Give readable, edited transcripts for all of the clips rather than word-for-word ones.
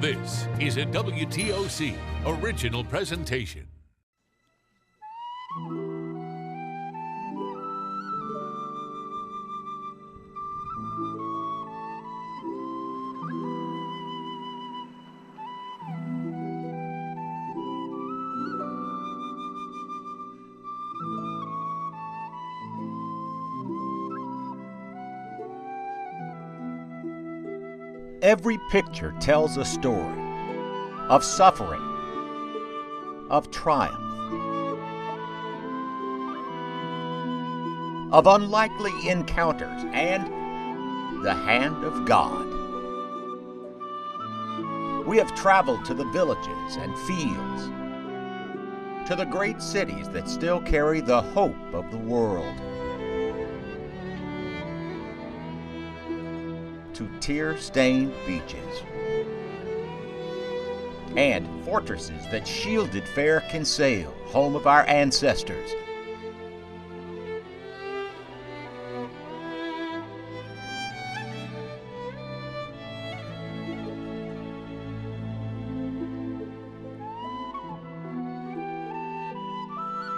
This is a WTOC original presentation. Every picture tells a story of suffering, of triumph, of unlikely encounters, and the hand of God. We have traveled to the villages and fields, to the great cities that still carry the hope of the world, to tear-stained beaches and fortresses that shielded fair Kinsale, home of our ancestors.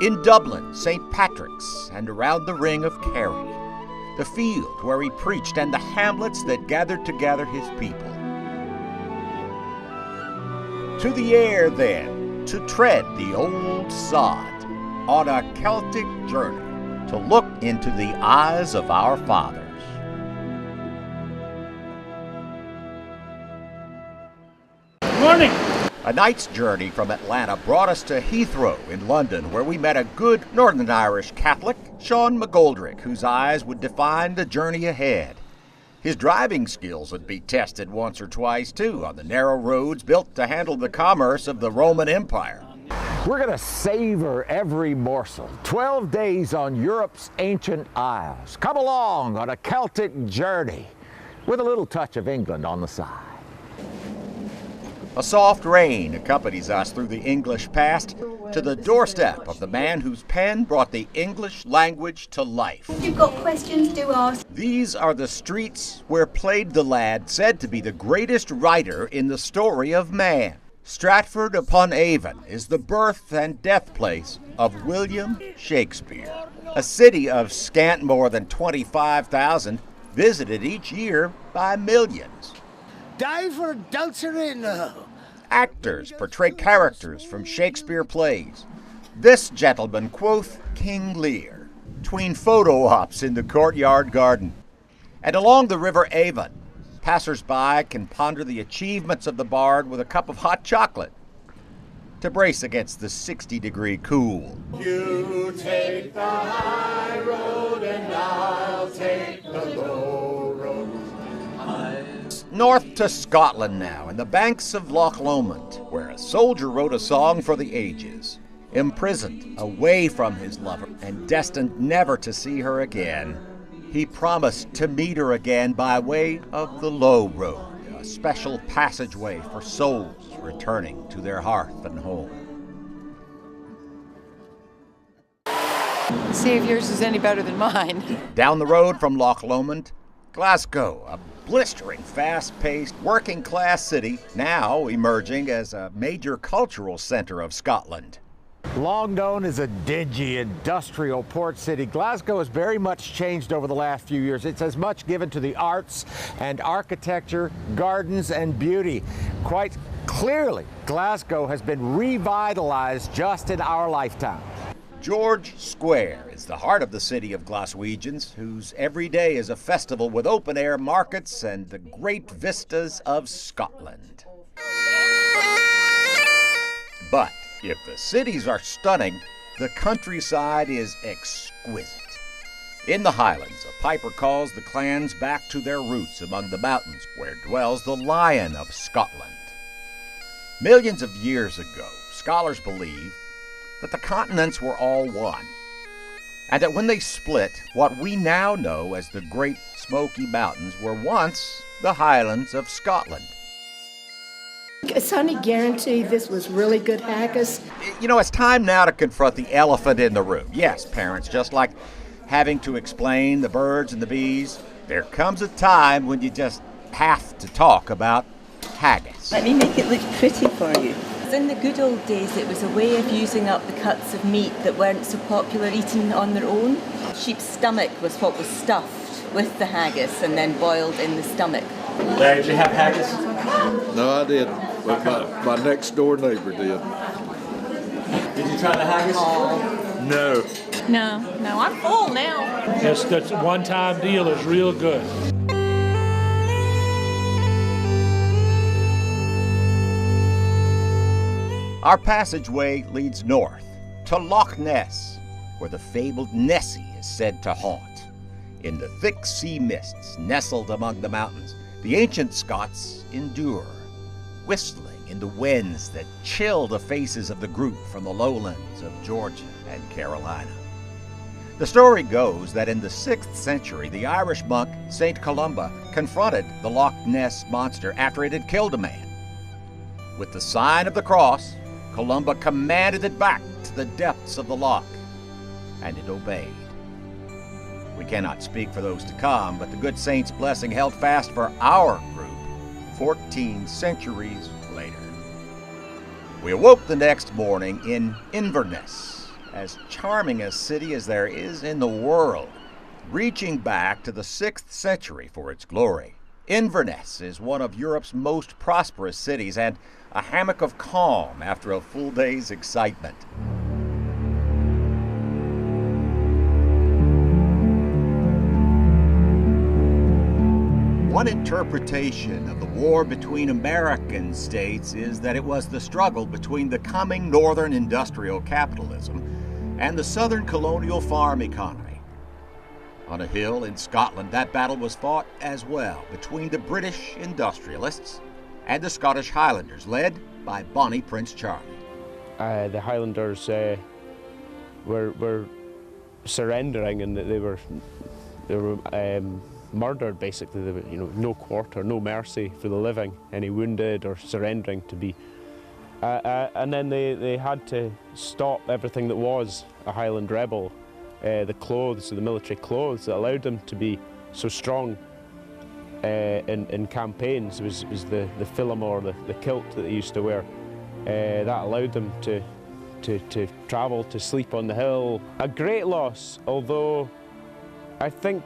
In Dublin, St. Patrick's, and around the Ring of Kerry, the field where he preached, and the hamlets that gathered together his people. To the air, then, to tread the old sod, on a Celtic journey, to look into the eyes of our fathers. Morning! A night's journey from Atlanta brought us to Heathrow in London, where we met a good Northern Irish Catholic, Sean McGoldrick, whose eyes would define the journey ahead. His driving skills would be tested once or twice, too, on the narrow roads built to handle the commerce of the Roman Empire. We're going to savor every morsel. 12 days on Europe's ancient isles. Come along on a Celtic journey with a little touch of England on the side. A soft rain accompanies us through the English past to the doorstep of the man whose pen brought the English language to life. If you've got questions, do ask. These are the streets where played the lad said to be the greatest writer in the story of man. Stratford-upon-Avon is the birth and death place of William Shakespeare, a city of scant more than 25,000, visited each year by millions. Diver Dulcerino. Actors portray characters from Shakespeare plays. This gentleman quoth King Lear, tween photo ops in the courtyard garden. And along the River Avon, passers-by can ponder the achievements of the bard with a cup of hot chocolate to brace against the 60-degree cool. You take the high road and I'll take the low road. North to Scotland now, in the banks of Loch Lomond, where a soldier wrote a song for the ages. Imprisoned, away from his lover, and destined never to see her again, he promised to meet her again by way of the Low Road, a special passageway for souls returning to their hearth and home. See if yours is any better than mine. Down the road from Loch Lomond, Glasgow, a blistering, fast-paced, working-class city, now emerging as a major cultural center of Scotland. Long known as a dingy industrial port city, Glasgow has very much changed over the last few years. It's as much given to the arts and architecture, gardens and beauty. Quite clearly, Glasgow has been revitalized just in our lifetime. George Square is the heart of the city of Glaswegians, whose every day is a festival with open-air markets and the great vistas of Scotland. But if the cities are stunning, the countryside is exquisite. In the Highlands, a piper calls the clans back to their roots among the mountains, where dwells the Lion of Scotland. Millions of years ago, scholars believe that the continents were all one, and that when they split, what we now know as the Great Smoky Mountains were once the Highlands of Scotland. Is any guarantee this was really good haggis? You know, it's time now to confront the elephant in the room. Yes, parents, just like having to explain the birds and the bees, there comes a time when you just have to talk about haggis. Let me make it look pretty for you. In the good old days, it was a way of using up the cuts of meat that weren't so popular eaten on their own. Sheep's stomach was what was stuffed with the haggis and then boiled in the stomach. Larry, did you have haggis? No, I didn't, but my next door neighbor did. Did you try the haggis? No. No, I'm full now. Yes, that's a one-time deal. It's real good. Our passageway leads north to Loch Ness, where the fabled Nessie is said to haunt. In the thick sea mists nestled among the mountains, the ancient Scots endure, whistling in the winds that chill the faces of the group from the lowlands of Georgia and Carolina. The story goes that in the 6th century, the Irish monk St. Columba confronted the Loch Ness monster after it had killed a man. With the sign of the cross, Columba commanded it back to the depths of the loch, and it obeyed. We cannot speak for those to come, but the good saint's blessing held fast for our group 14 centuries later. We awoke the next morning in Inverness, as charming a city as there is in the world, reaching back to the 6th century for its glory. Inverness is one of Europe's most prosperous cities and a hammock of calm after a full day's excitement. One interpretation of the war between American states is that it was the struggle between the coming northern industrial capitalism and the southern colonial farm economy. On a hill in Scotland, that battle was fought as well between the British industrialists and the Scottish Highlanders, led by Bonnie Prince Charlie. The Highlanders were surrendering, and they were murdered basically. There were, no quarter, no mercy for the living, any wounded or surrendering to be. And then they had to stop everything that was a Highland rebel. The clothes, the military clothes that allowed them to be so strong in campaigns was the philomore, the kilt that they used to wear. That allowed them to travel, to sleep on the hill. A great loss, although I think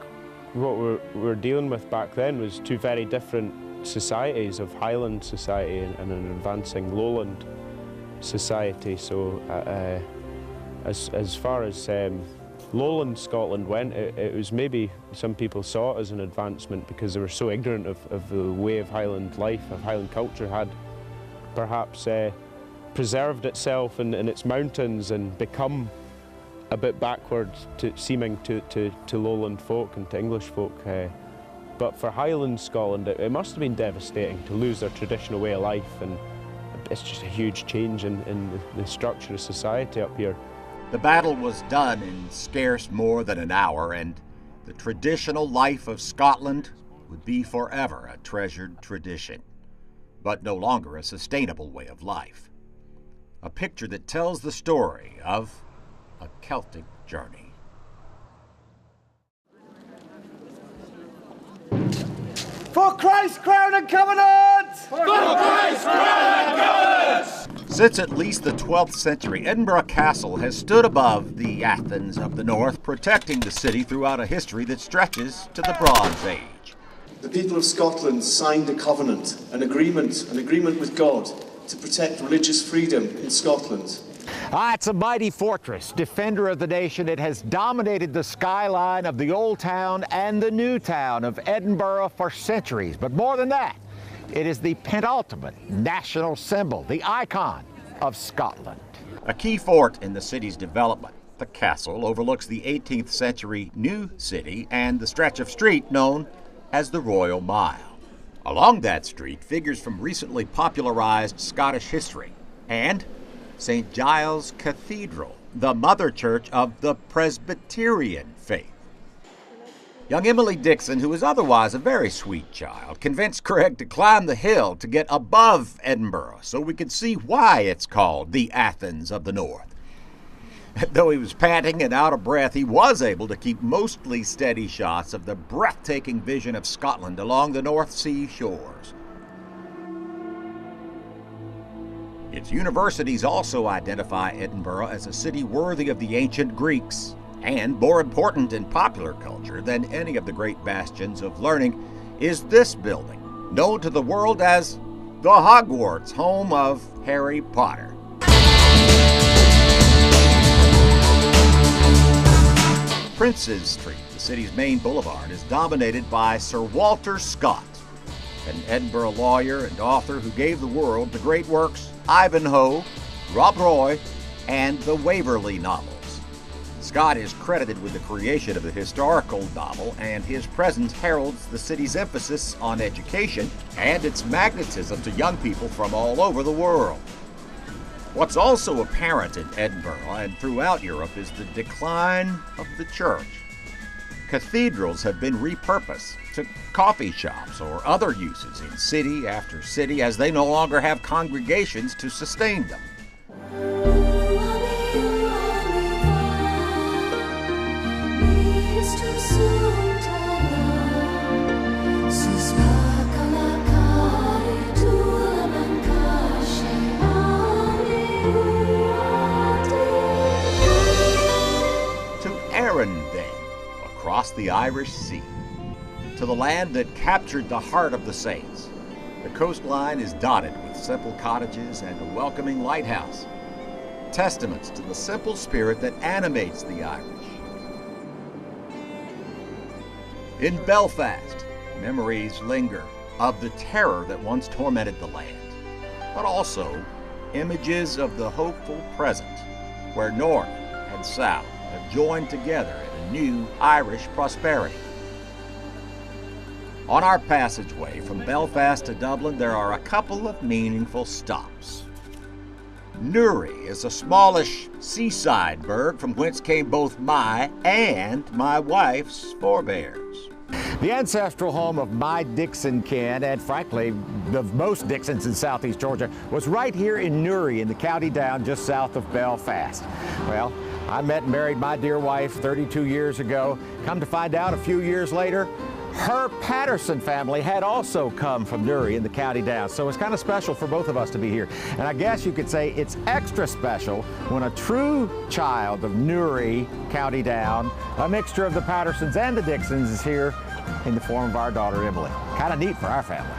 what we were dealing with back then was two very different societies, of Highland society and an advancing lowland society. So as far as lowland Scotland went, it was maybe some people saw it as an advancement because they were so ignorant of the way of Highland life, of Highland culture, had perhaps preserved itself in its mountains and become a bit backward seeming to lowland folk and to English folk. But for Highland Scotland, it must have been devastating to lose their traditional way of life, and it's just a huge change in the structure of society up here. The battle was done in scarce more than an hour, and the traditional life of Scotland would be forever a treasured tradition, but no longer a sustainable way of life. A picture that tells the story of a Celtic journey. For Christ's crown and covenant! For Christ's crown and covenant! Since at least the 12th century, Edinburgh Castle has stood above the Athens of the North, protecting the city throughout a history that stretches to the Bronze Age. The people of Scotland signed a covenant, an agreement with God to protect religious freedom in Scotland. It's a mighty fortress, defender of the nation. It has dominated the skyline of the old town and the new town of Edinburgh for centuries. But more than that, it is the penultimate national symbol, the icon of Scotland. A key fort in the city's development, the castle overlooks the 18th century New City and the stretch of street known as the Royal Mile. Along that street, figures from recently popularized Scottish history and St. Giles Cathedral, the mother church of the Presbyterian faith. Young Emily Dixon, who is otherwise a very sweet child, convinced Craig to climb the hill to get above Edinburgh so we could see why it's called the Athens of the North. Though he was panting and out of breath, he was able to keep mostly steady shots of the breathtaking vision of Scotland along the North Sea shores. Its universities also identify Edinburgh as a city worthy of the ancient Greeks, and more important in popular culture than any of the great bastions of learning is this building, known to the world as the Hogwarts, home of Harry Potter. Princes Street, the city's main boulevard, is dominated by Sir Walter Scott, an Edinburgh lawyer and author who gave the world the great works Ivanhoe, Rob Roy, and the Waverley novels. Scott is credited with the creation of the historical novel, and his presence heralds the city's emphasis on education and its magnetism to young people from all over the world. What's also apparent in Edinburgh and throughout Europe is the decline of the church. Cathedrals have been repurposed to coffee shops or other uses in city after city as they no longer have congregations to sustain them. Then, across the Irish Sea, to the land that captured the heart of the saints. The coastline is dotted with simple cottages and a welcoming lighthouse, testaments to the simple spirit that animates the Irish. In Belfast, memories linger of the terror that once tormented the land, but also images of the hopeful present, where North and South have joined together in a new Irish prosperity. On our passageway from Belfast to Dublin, there are a couple of meaningful stops. Newry is a smallish seaside burg from whence came both my and my wife's forebears. The ancestral home of my Dixon kin, and frankly, of most Dixons in southeast Georgia, was right here in Newry in the County Down just south of Belfast. Well, I met and married my dear wife 32 years ago. Come to find out a few years later, her Patterson family had also come from Newry in the County Down, so it's kind of special for both of us to be here. And I guess you could say it's extra special when a true child of Newry, County Down, a mixture of the Pattersons and the Dixons, is here in the form of our daughter Emily. Kind of neat for our family.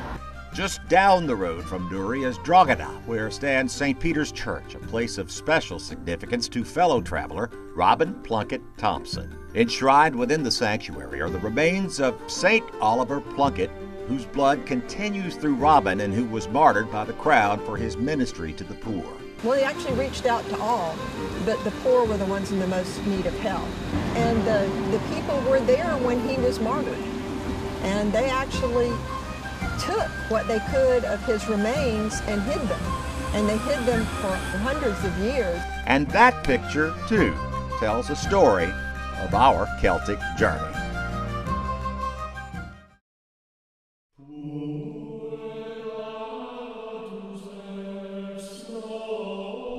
Just down the road from Newry is Drogheda, where stands St. Peter's Church, a place of special significance to fellow traveler Robin Plunkett Thompson. Enshrined within the sanctuary are the remains of St. Oliver Plunkett, whose blood continues through Robin and who was martyred by the crowd for his ministry to the poor. Well, he actually reached out to all, but the poor were the ones in the most need of help. And the people were there when he was martyred, and they actually took what they could of his remains and hid them. And they hid them for hundreds of years. And that picture, too, tells a story of our Celtic journey.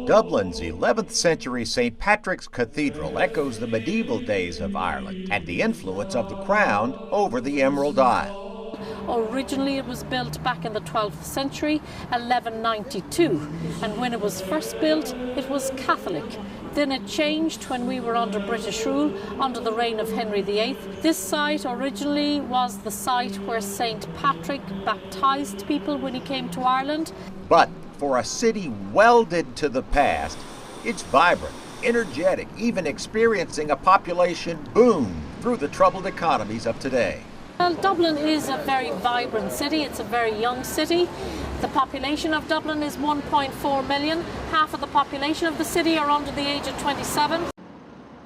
Dublin's 11th century St. Patrick's Cathedral echoes the medieval days of Ireland and the influence of the crown over the Emerald Isle. Originally it was built back in the 12th century, 1192, and when it was first built it was Catholic. Then it changed when we were under British rule, under the reign of Henry VIII. This site originally was the site where St. Patrick baptized people when he came to Ireland. But for a city welded to the past, it's vibrant, energetic, even experiencing a population boom through the troubled economies of today. Well, Dublin is a very vibrant city. It's a very young city. The population of Dublin is 1.4 million. Half of the population of the city are under the age of 27.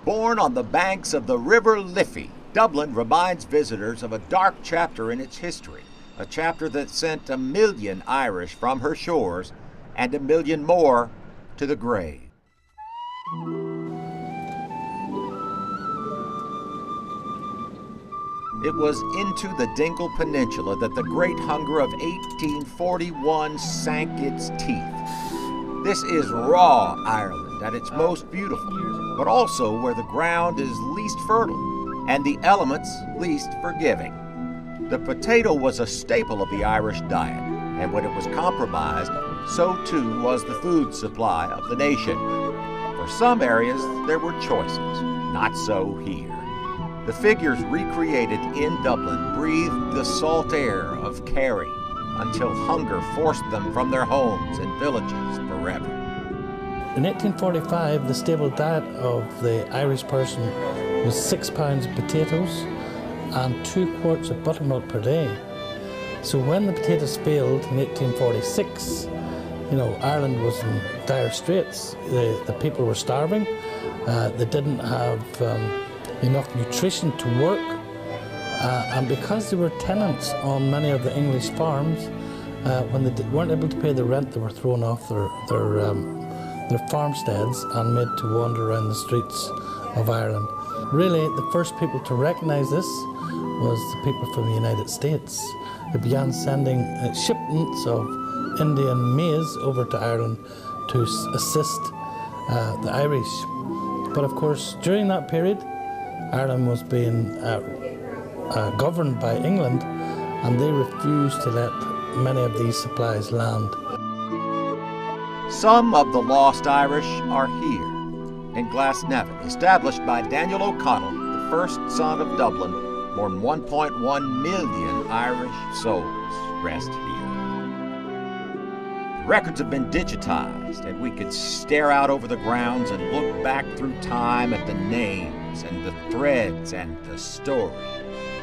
Born on the banks of the River Liffey, Dublin reminds visitors of a dark chapter in its history, a chapter that sent 1 million Irish from her shores and 1 million more to the grave. It was into the Dingle Peninsula that the Great Hunger of 1841 sank its teeth. This is raw Ireland at its most beautiful, but also where the ground is least fertile and the elements least forgiving. The potato was a staple of the Irish diet, and when it was compromised, so too was the food supply of the nation. For some areas, there were choices. Not so here. The figures recreated in Dublin breathed the salt air of Kerry until hunger forced them from their homes and villages forever. In 1845, the stable diet of the Irish person was 6 pounds of potatoes and 2 quarts of buttermilk per day. So when the potatoes failed in 1846, Ireland was in dire straits. The people were starving. They didn't have enough nutrition to work. And because they were tenants on many of the English farms, when they weren't able to pay the rent, they were thrown off their farmsteads and made to wander around the streets of Ireland. Really, the first people to recognise this was the people from the United States. They began sending shipments of Indian maize over to Ireland to assist the Irish. But of course, during that period, Ireland was being governed by England, and they refused to let many of these supplies land. Some of the lost Irish are here in Glasnevin, established by Daniel O'Connell, the first son of Dublin. More than 1.1 million Irish souls rest here. Records have been digitized, and we could stare out over the grounds and look back through time at the names and the threads and the story.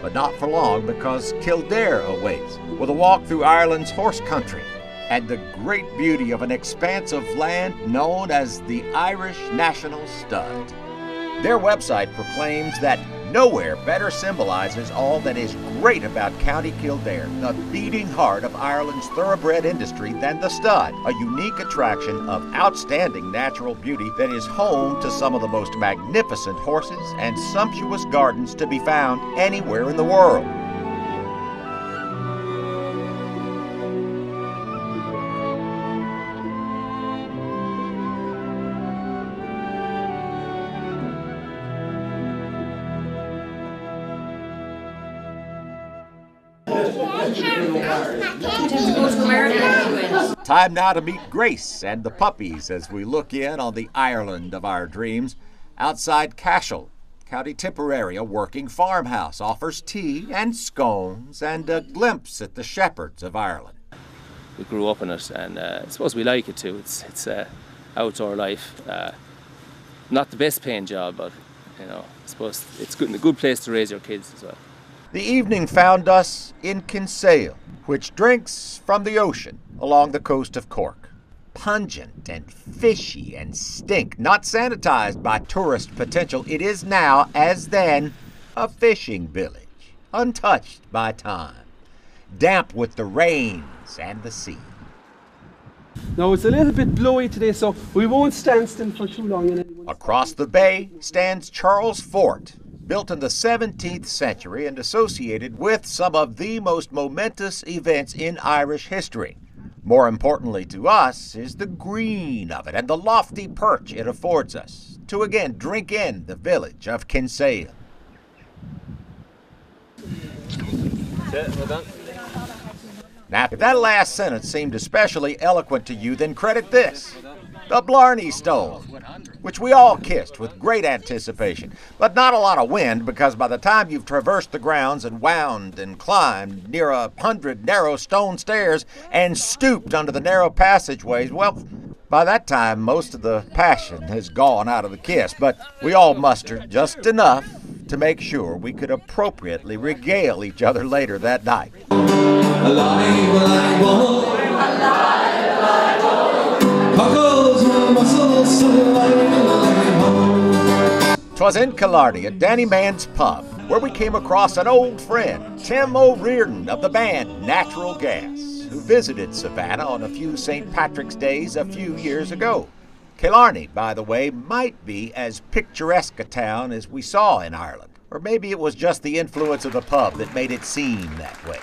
But not for long, because Kildare awaits, with a walk through Ireland's horse country and the great beauty of an expanse of land known as the Irish National Stud. Their website proclaims that nowhere better symbolizes all that is great about County Kildare, the beating heart of Ireland's thoroughbred industry, than the stud, a unique attraction of outstanding natural beauty that is home to some of the most magnificent horses and sumptuous gardens to be found anywhere in the world. Time now to meet Grace and the puppies as we look in on the Ireland of our dreams. Outside Cashel, County Tipperary, a working farmhouse, offers tea and scones and a glimpse at the shepherds of Ireland. We grew up in it, and I suppose we like it too. It's outdoor life. Not the best paying job, but I suppose it's good, a good place to raise your kids as well. The evening found us in Kinsale, which drinks from the ocean along the coast of Cork. Pungent and fishy and stink, not sanitized by tourist potential, it is now, as then, a fishing village, untouched by time, damp with the rains and the sea. Now it's a little bit blowy today, so we won't stand still for too long. Across the bay stands Charles Fort, built in the 17th century and associated with some of the most momentous events in Irish history. More importantly to us is the green of it and the lofty perch it affords us to again drink in the village of Kinsale. Well done. Now, if that last sentence seemed especially eloquent to you, then credit this. The Blarney Stone, which we all kissed with great anticipation, but not a lot of wind, because by the time you've traversed the grounds and wound and climbed near 100 narrow stone stairs and stooped under the narrow passageways, well, by that time most of the passion has gone out of the kiss, but we all mustered just enough to make sure we could appropriately regale each other later that night. Alive, alive, alive, muscles, alive. 'Twas in Killarney at Danny Mann's pub where we came across an old friend, Tim O'Riordan of the band Natural Gas, who visited Savannah on a few St. Patrick's Days a few years ago. Killarney, by the way, might be as picturesque a town as we saw in Ireland, or maybe it was just the influence of the pub that made it seem that way.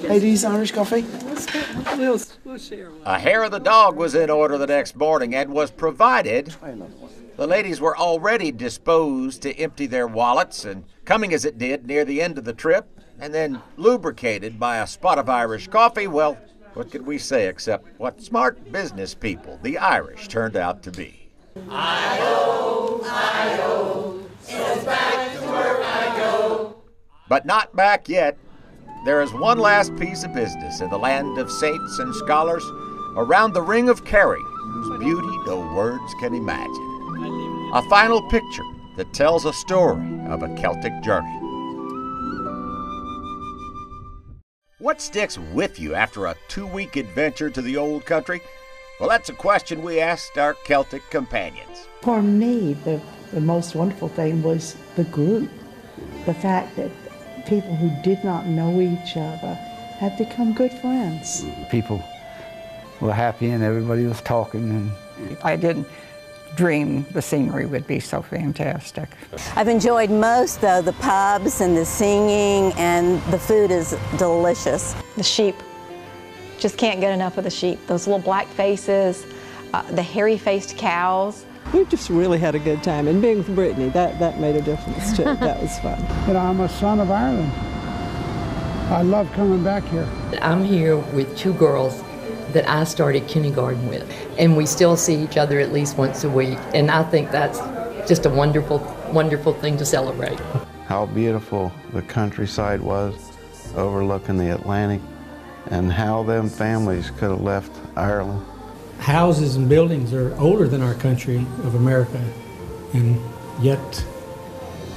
Ladies, Irish coffee? We'll share one. A hair of the dog was in order the next morning and was provided. The ladies were already disposed to empty their wallets, and coming as it did near the end of the trip, and then lubricated by a spot of Irish coffee, well, What could we say except what smart business people the Irish turned out to be? I-O, says back to work I go. But not back yet. There is one last piece of business in the land of saints and scholars around the Ring of Kerry, whose beauty no words can imagine. A final picture that tells a story of a Celtic journey. What sticks with you after a 2-week adventure to the old country? Well, that's a question we asked our Celtic companions. For me, the most wonderful thing was the group. The fact that people who did not know each other have become good friends. People were happy and everybody was talking. And I didn't dream the scenery would be so fantastic. I've enjoyed most, though, the pubs and the singing, and the food is delicious. The sheep. Just can't get enough of the sheep. Those little black faces, the hairy-faced cows. We've just really had a good time, and being with Brittany, that made a difference too. That was fun. You know, I'm a son of Ireland. I love coming back here. I'm here with 2 girls that I started kindergarten with, and we still see each other at least once a week, and I think that's just a wonderful, wonderful thing to celebrate. How beautiful the countryside was overlooking the Atlantic, and how them families could have left Ireland. Houses and buildings are older than our country of America, and yet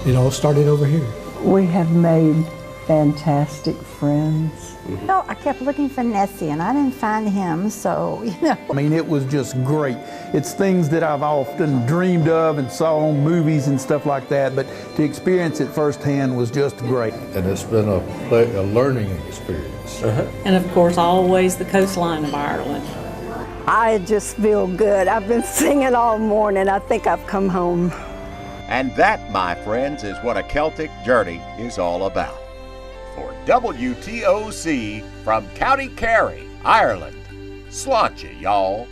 it all started over here. We have made fantastic friends. No, I kept looking for Nessie and I didn't find him, so, you know. I mean, it was just great. It's things that I've often dreamed of and saw on movies and stuff like that, but to experience it firsthand was just great. And it's been a learning experience. And of course, always the coastline of Ireland. I just feel good. I've been singing all morning. I think I've come home. And that, my friends, is what a Celtic journey is all about. For WTOC from County Kerry, Ireland, Sláinte, y'all.